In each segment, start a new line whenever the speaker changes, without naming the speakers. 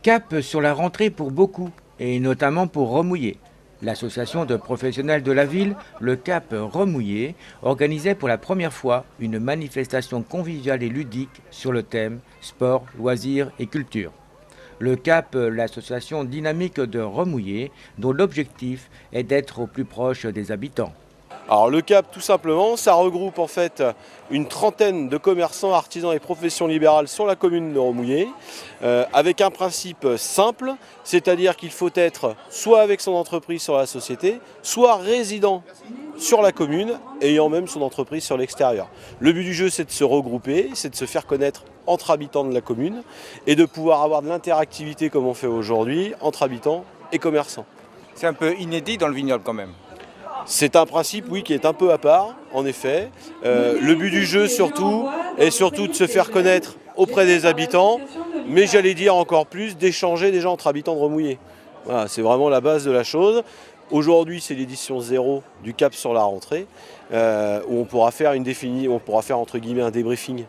Cap sur la rentrée pour beaucoup, et notamment pour Remouillé. L'association de professionnels de la ville, le Cap Remouillé, organisait pour la première fois une manifestation conviviale et ludique sur le thème sport, loisirs et culture. Le Cap, l'association dynamique de Remouillé, dont l'objectif est d'être au plus proche des habitants.
Alors le CAP, tout simplement, ça regroupe en fait une trentaine de commerçants, artisans et professions libérales sur la commune de Remouillé, avec un principe simple, c'est-à-dire qu'il faut être soit avec son entreprise sur la société, soit résident sur la commune, ayant même son entreprise sur l'extérieur. Le but du jeu, c'est de se regrouper, c'est de se faire connaître entre habitants de la commune et de pouvoir avoir de l'interactivité comme on fait aujourd'hui entre habitants et commerçants.
C'est un peu inédit dans le vignoble quand même.
C'est un principe, oui, qui est un peu à part, en effet. Le but du jeu, surtout, est surtout de se faire connaître auprès des habitants, mais j'allais dire encore plus, d'échanger déjà entre habitants de Remouillé. Voilà, c'est vraiment la base de la chose. Aujourd'hui, c'est l'édition 0 du Cap sur la rentrée, où on pourra faire entre guillemets un débriefing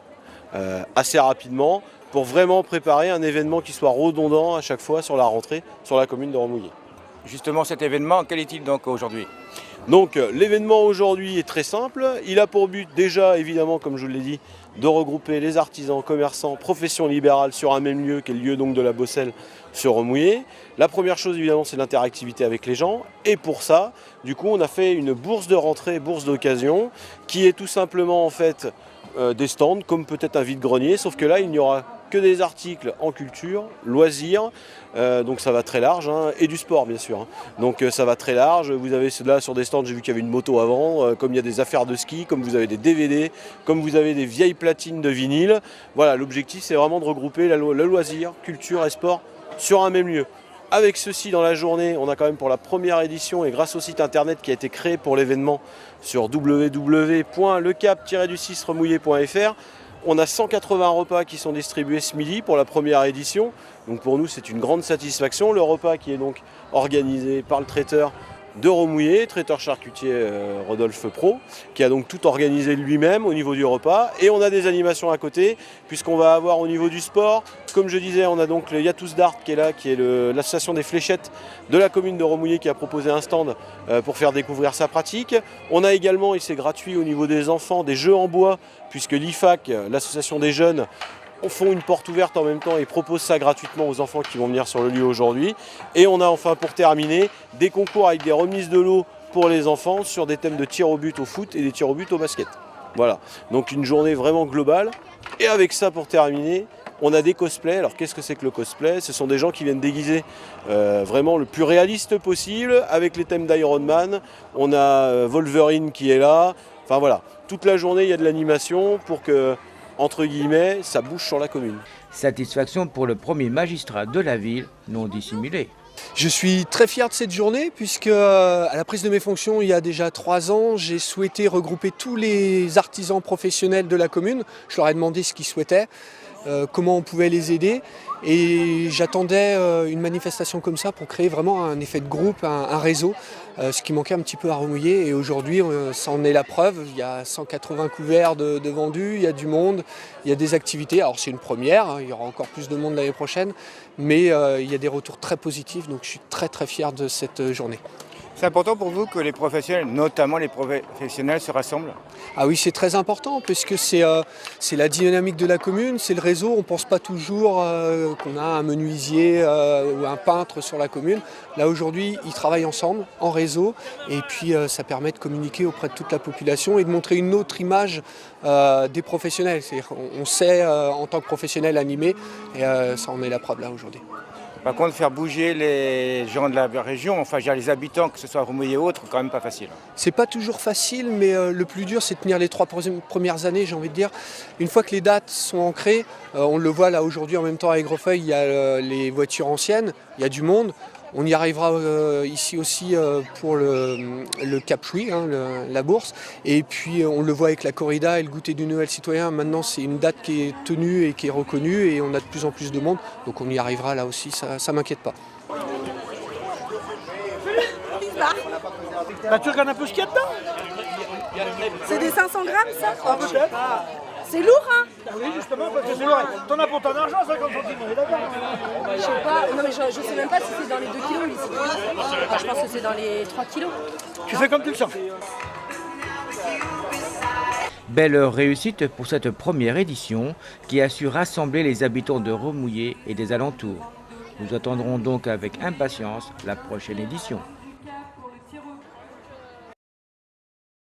assez rapidement pour vraiment préparer un événement qui soit redondant à chaque fois sur la rentrée sur la commune de Remouillé.
Justement, cet événement, quel est-il donc aujourd'hui ?
Donc l'événement aujourd'hui est très simple. Il a pour but déjà, évidemment, comme je vous l'ai dit, de regrouper les artisans, commerçants, professions libérales sur un même lieu, qui est le lieu donc de la Bosselle sur Remouillé. La première chose, évidemment, c'est l'interactivité avec les gens. Et pour ça, du coup, on a fait une bourse de rentrée, bourse d'occasion, qui est tout simplement en fait des stands, comme peut-être un vide-grenier, sauf que là, il n'y aura que des articles en culture, loisirs, donc ça va très large, hein, et du sport bien sûr. Hein. Donc ça va très large, vous avez là sur des stands, j'ai vu qu'il y avait une moto avant, comme il y a des affaires de ski, comme vous avez des DVD, comme vous avez des vieilles platines de vinyle. Voilà, l'objectif c'est vraiment de regrouper le loisir, culture et sport sur un même lieu. Avec ceci dans la journée, on a quand même pour la première édition et grâce au site internet qui a été créé pour l'événement sur www.lecap-remouillé.fr, on a 180 repas qui sont distribués ce midi pour la première édition. Donc pour nous, c'est une grande satisfaction. Le repas qui est donc organisé par le traiteur de Remouillé, traiteur charcutier Rodolphe Pro, qui a donc tout organisé lui-même au niveau du repas. Et on a des animations à côté, puisqu'on va avoir au niveau du sport, comme je disais, on a donc le Yatus Dart qui est là, qui est l'association des fléchettes de la commune de Remouillé qui a proposé un stand pour faire découvrir sa pratique. On a également, et c'est gratuit au niveau des enfants, des jeux en bois, puisque l'IFAC, l'association des jeunes, font une porte ouverte en même temps et proposent ça gratuitement aux enfants qui vont venir sur le lieu aujourd'hui. Et on a enfin pour terminer des concours avec des remises de lot pour les enfants sur des thèmes de tir au but au foot et des tirs au but au basket. Voilà, donc une journée vraiment globale. Et avec ça pour terminer, on a des cosplays. Alors qu'est-ce que c'est que le cosplay ? Ce sont des gens qui viennent déguiser vraiment le plus réaliste possible avec les thèmes d'Iron Man. On a Wolverine qui est là. Enfin voilà, toute la journée il y a de l'animation pour que, entre guillemets, ça bouge sur la commune.
Satisfaction pour le premier magistrat de la ville, non dissimulé.
Je suis très fier de cette journée puisque à la prise de mes fonctions il y a déjà 3 ans, j'ai souhaité regrouper tous les artisans professionnels de la commune. Je leur ai demandé ce qu'ils souhaitaient, comment on pouvait les aider et j'attendais une manifestation comme ça pour créer vraiment un effet de groupe, un réseau, ce qui manquait un petit peu à Remouillé et aujourd'hui ça en est la preuve. Il y a 180 couverts de vendus, il y a du monde, il y a des activités. Alors c'est une première, hein, il y aura encore plus de monde l'année prochaine, mais il y a des retours très positifs, donc je suis très très fier de cette journée.
C'est important pour vous que les professionnels, notamment les professionnels, se rassemblent ?
Ah oui, c'est très important puisque c'est la dynamique de la commune, c'est le réseau. On ne pense pas toujours qu'on a un menuisier ou un peintre sur la commune. Là aujourd'hui, ils travaillent ensemble, en réseau, et puis ça permet de communiquer auprès de toute la population et de montrer une autre image des professionnels. C'est-à-dire on sait en tant que professionnel animer, et ça en est la preuve là aujourd'hui.
Par contre, faire bouger les gens de la région, enfin les habitants, que ce soit Remouillé ou autre, c'est quand même pas facile.
C'est pas toujours facile, mais le plus dur, c'est de tenir les 3 premières années, j'ai envie de dire. Une fois que les dates sont ancrées, on le voit là aujourd'hui en même temps à Aigrefeuille, il y a les voitures anciennes, il y a du monde. On y arrivera ici aussi pour le Cap Louis, hein, la bourse. Et puis on le voit avec la corrida et le goûter du Noël citoyen. Maintenant c'est une date qui est tenue et qui est reconnue et on a de plus en plus de monde. Donc on y arrivera là aussi, ça m'inquiète pas.
Bah, tu regardes un peu ce qu'il y a dedans.
C'est des 500 grammes ça ?
Peut-être. C'est lourd, hein?
Oui, justement, parce que c'est lourd. T'en as pour ton argent, 50 centimes, on est d'accord.
Je sais pas, non mais je sais même pas si c'est dans les 2 kilos, les 6 kilos. Enfin, je pense que c'est dans les 3 kilos.
Tu fais comme tu le sens.
Belle réussite pour cette première édition qui a su rassembler les habitants de Remouillé et des alentours. Nous attendrons donc avec impatience la prochaine édition.